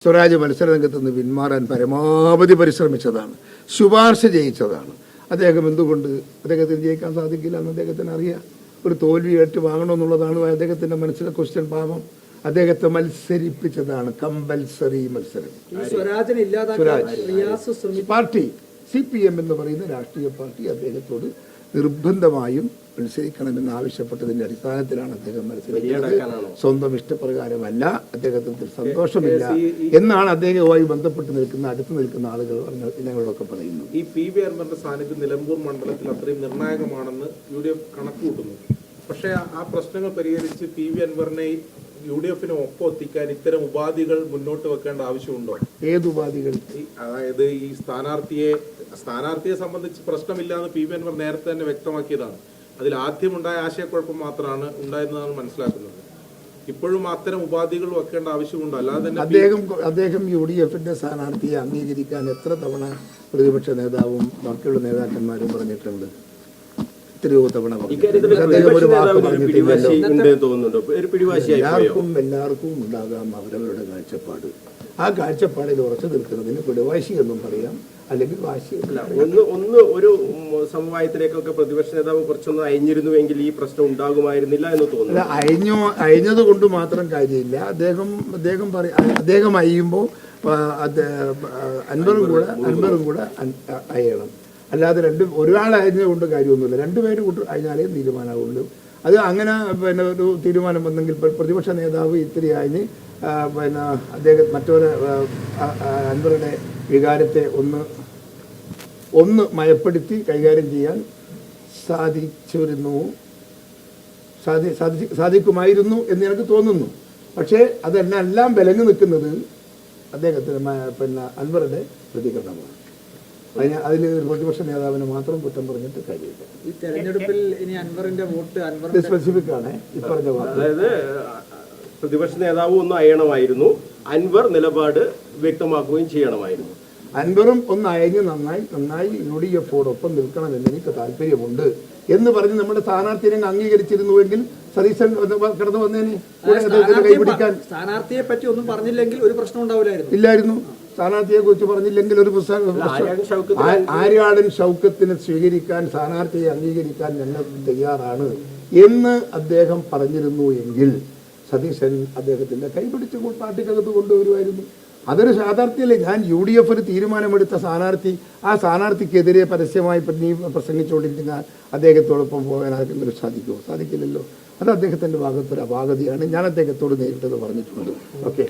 സ്വരാജ് മത്സരരംഗത്ത് നിന്ന് പിന്മാറാൻ പരമാവധി പരിശ്രമിച്ചതാണ്, ശുപാർശ ചെയ്യിച്ചതാണ്. അദ്ദേഹം എന്തുകൊണ്ട് അദ്ദേഹത്തിന് ജയിക്കാൻ സാധിക്കില്ല എന്ന് അദ്ദേഹത്തിന് അറിയാം. ഒരു തോൽവി ഏറ്റുവാങ്ങണമെന്നുള്ളതാണ് അദ്ദേഹത്തിൻ്റെ മനസ്സിലെ ക്വസ്റ്റ്യൻ. പാവം അദ്ദേഹത്തെ മത്സരിപ്പിച്ചതാണ്. കമ്പൽസറി മത്സരം. പാർട്ടി CPM എന്ന് പറയുന്ന രാഷ്ട്രീയ പാർട്ടി അദ്ദേഹത്തോട് നിർബന്ധമായും മത്സരിക്കണമെന്ന് ആവശ്യപ്പെട്ടതിന്റെ അടിസ്ഥാനത്തിലാണ് അദ്ദേഹം മത്സരിക്കുന്നത്. സ്വന്തം ഇഷ്ടപ്രകാരമല്ല, അദ്ദേഹത്തിന് സന്തോഷമില്ല എന്നാണ് അദ്ദേഹവുമായി ബന്ധപ്പെട്ട് അടുത്ത് നിൽക്കുന്ന ആളുകൾ ഞങ്ങളൊക്കെ പറയുന്നു. ഈ PV അൻവറിന്റെ സാന്നിധ്യം നിലമ്പൂർ മണ്ഡലത്തിൽ അത്രയും നിർണായകമാണെന്ന് UDF കണക്കുകൂട്ടുന്നു. പക്ഷേ ആ പ്രശ്നങ്ങൾ പരിഹരിച്ച് PV അൻവറിനെ UDF-ന് ഒപ്പം എത്തിക്കാൻ ഇത്തരം ഉപാധികൾ മുന്നോട്ട് വെക്കേണ്ട ആവശ്യമുണ്ടോ? ഏത് ഉപാധികൾ? അതായത് ഈ സ്ഥാനാർത്ഥിയെ സംബന്ധിച്ച് പ്രശ്നമില്ല എന്ന് PV അൻവർ നേരത്തെ തന്നെ വ്യക്തമാക്കിയതാണ്. അതിൽ ആദ്യം ഉണ്ടായ ആശയക്കുഴപ്പം മാത്രമാണ് ഉണ്ടായിരുന്നതാണ് മനസ്സിലാക്കുന്നത്. ഇപ്പോഴും അത്തരം ഉപാധികൾ വെക്കേണ്ട ആവശ്യമുണ്ടോ? അല്ലാതെ തന്നെ അദ്ദേഹം UDF-ന്റെ സ്ഥാനാർത്ഥിയെ അംഗീകരിക്കാൻ എത്ര തവണ പ്രതിപക്ഷ നേതാവും ബാക്കിയുള്ള നേതാക്കന്മാരും പറഞ്ഞിട്ടുണ്ട്? എത്രയോ തവണ എല്ലാവർക്കും ഉണ്ടാകാം അവരവരുടെ കാഴ്ചപ്പാട്. ആ കാഴ്ചപ്പാടിൽ ഉറച്ചു നിൽക്കുന്നതിന് പിടിവാശി എന്നും പറയാം, അല്ലെങ്കിൽ വാശിയല്ല. ഒരു സമവായത്തിലേക്കൊക്കെ പ്രതിപക്ഷ നേതാവ് കുറച്ചൊന്നും അയഞ്ഞിരുന്നുവെങ്കിൽ ഈ പ്രശ്നം ഉണ്ടാകുമായിരുന്നില്ല എന്ന് തോന്നുന്നു. അയഞ്ഞത് കൊണ്ട് മാത്രം കാര്യമില്ല. അദ്ദേഹം അയ്യുമ്പോൾ അൻവറും കൂടെ അയ്യണം. അല്ലാതെ ഒരാൾ അയഞ്ഞതുകൊണ്ട് കാര്യമൊന്നുമില്ല. രണ്ടുപേരും കൂട്ട് അയഞ്ഞാലേ തീരുമാനമാവുള്ളൂ. അത് അങ്ങനെ ഒരു തീരുമാനം വന്നെങ്കിൽ പ്രതിപക്ഷ നേതാവ് ഇത്തിരി അയഞ്ഞ് അദ്ദേഹം അൻവറുടെ വികാരത്തെ ഒന്ന് മയപ്പെടുത്തി കൈകാര്യം ചെയ്യാൻ സാധിക്കുമായിരുന്നു എന്ന് എനിക്ക് തോന്നുന്നു. പക്ഷേ അതെല്ലാം വിലങ്ങ് നിൽക്കുന്നത് അദ്ദേഹത്തിന് അൻവറുടെ പ്രതികരണമാണ്. അതിൽ പ്രതിപക്ഷ നേതാവിനെ മാത്രം കുറ്റം പറഞ്ഞിട്ട് കാര്യമില്ല. ഈ തെരഞ്ഞെടുപ്പിൽ ഇനി അൻവറിന്റെ വോട്ട് സ്പെസിഫിക് ആണ് ഈ പറഞ്ഞ വാക്ക്. അതായത് പ്രതിപക്ഷ നേതാവ് ഒന്ന് അയണമായിരുന്നു, അൻവർ നിലപാട് വ്യക്തമാക്കുകയും ചെയ്യണമായിരുന്നു. അൻവറും ഒന്ന് അയഞ്ഞ് നന്നായി UDF-ഓടൊപ്പം നിൽക്കണമെന്ന് എനിക്ക് താല്പര്യമുണ്ട് എന്ന് പറഞ്ഞ് നമ്മുടെ സ്ഥാനാർത്ഥിയെ അംഗീകരിച്ചിരുന്നുവെങ്കിൽ സതീശൻ കടന്നു വന്നേനെ കൈപിടിക്കാൻ. സ്ഥാനാർത്ഥിയെ പറ്റി ഒന്നും പറഞ്ഞില്ലെങ്കിൽ ഒരു പ്രശ്നം ഇല്ലായിരുന്നു. സ്ഥാനാർത്ഥിയെ കുറിച്ച് പറഞ്ഞില്ലെങ്കിൽ ഒരു ആര്യാടൻ ഷൗക്കത്തിനെ സ്വീകരിക്കാൻ, സ്ഥാനാർത്ഥിയെ അംഗീകരിക്കാൻ ഞങ്ങൾ തയ്യാറാണ് എന്ന് അദ്ദേഹം പറഞ്ഞിരുന്നു എങ്കിൽ സതീശൻ അദ്ദേഹത്തിന്റെ കൈപിടിച്ച് പാർട്ടിക്കകത്ത് കൊണ്ടുവരുമായിരുന്നു. അതൊരു യാഥാർത്ഥ്യമല്ലേ? ഞാൻ UDF ഒരു തീരുമാനമെടുത്ത ആ സ്ഥാനാർത്ഥിക്കെതിരെ പരസ്യമായി പ്രസംഗിച്ചുകൊണ്ടിരിക്കുന്ന അദ്ദേഹത്തോടൊപ്പം പോകാൻ ആർക്കെങ്കിലും സാധിക്കില്ലല്ലോ. അത് അദ്ദേഹത്തിന്റെ ഭാഗത്തൊരു അപാകതയാണ്. ഞാൻ അദ്ദേഹത്തോട് നേരിട്ടത് പറഞ്ഞിട്ടുണ്ട്. ഓക്കെ.